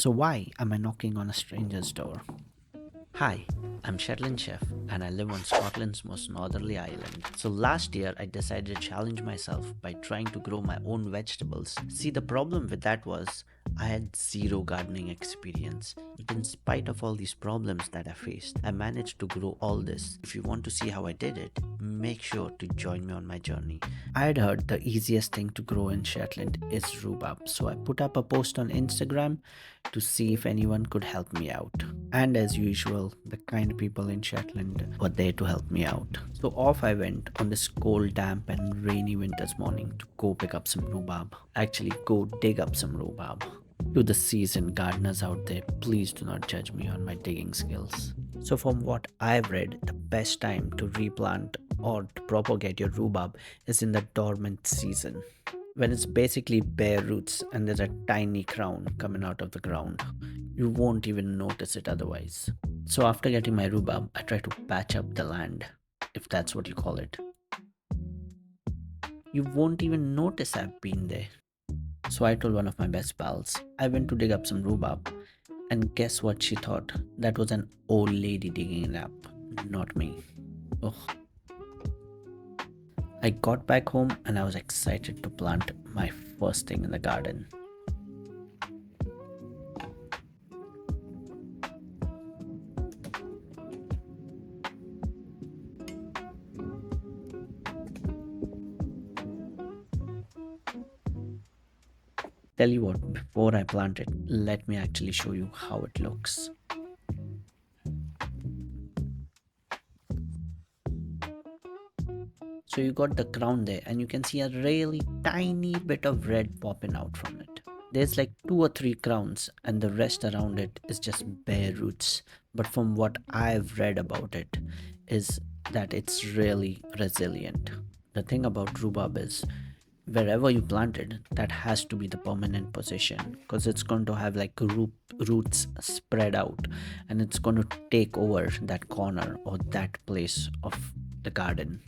So why am I knocking on a stranger's door? Hi, I'm Shetland Chef and I live on Scotland's most northerly island. So last year I decided to challenge myself by trying to grow my own vegetables. See, the problem with that was I had zero gardening experience. But in spite of all these problems that I faced, I managed to grow all this. If you want to see how I did it, make sure to join me on my journey. I had heard the easiest thing to grow in Shetland is rhubarb, so I put up a post on Instagram to see if anyone could help me out. And as usual, the kind people in Shetland were there to help me out. So off I went on this cold, damp, and rainy winter's morning to go pick up some rhubarb. Actually, go dig up some rhubarb. To the seasoned gardeners out there, please do not judge me on my digging skills. So, from what I've read, the best time to replant or to propagate your rhubarb is in the dormant season, when it's basically bare roots and there's a tiny crown coming out of the ground. You won't even notice it otherwise. So, after getting my rhubarb, I try to patch up the land, if that's what you call it. You won't even notice I've been there. So I told one of my best pals, I went to dig up some rhubarb, and guess what she thought? That was an old lady digging it up, not me. Ugh. I got back home and I was excited to plant my first thing in the garden. Tell you what, before I plant it, let me actually show you how it looks. So you got the crown there and you can see a really tiny bit of red popping out from it. There's like 2 or 3 crowns and the rest around it is just bare roots. But from what I've read about it is that it's really resilient. The thing about rhubarb is wherever you plant it, that has to be the permanent position because it's going to have like roots spread out and it's going to take over that corner or that place of the garden.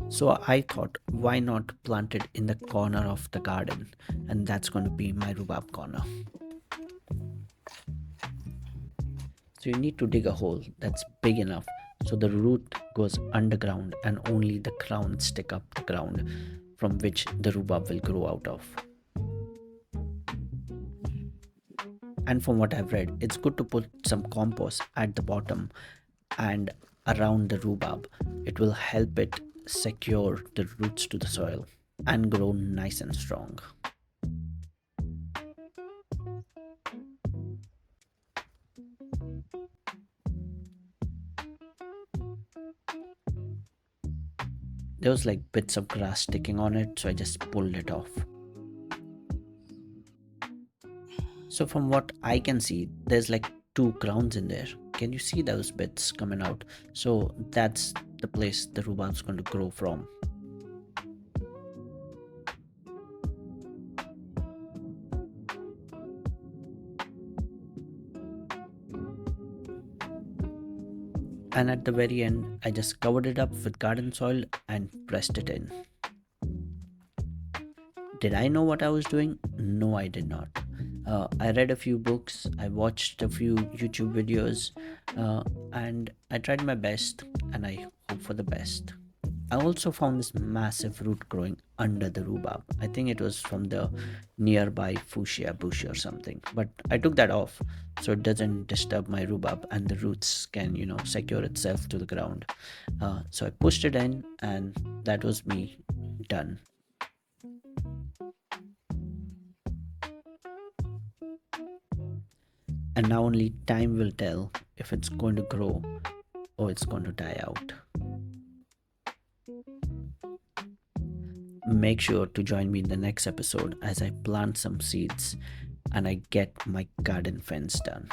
So I thought, why not plant it in the corner of the garden? And that's going to be my rhubarb corner. So you need to dig a hole that's big enough so the root goes underground and only the crowns stick up the ground from which the rhubarb will grow out of. And from what I've read, it's good to put some compost at the bottom and around the rhubarb. It will help it secure the roots to the soil and grow nice and strong. There was like bits of grass sticking on it, so I just pulled it off. So from what I can see, there's like 2 crowns in there. Can you see those bits coming out? So that's the place the rhubarb's going to grow from. And at the very end, I just covered it up with garden soil and pressed it in. Did I know what I was doing? No, I did not. I read a few books, I watched a few YouTube videos, and I tried my best and I hope for the best. I also found this massive root growing under the rhubarb. I think it was from the nearby fuchsia bush or something. But I took that off so it doesn't disturb my rhubarb and the roots can, secure itself to the ground. So I pushed it in and that was me done. And now only time will tell if it's going to grow or it's going to die out. Make sure to join me in the next episode as I plant some seeds and I get my garden fence done.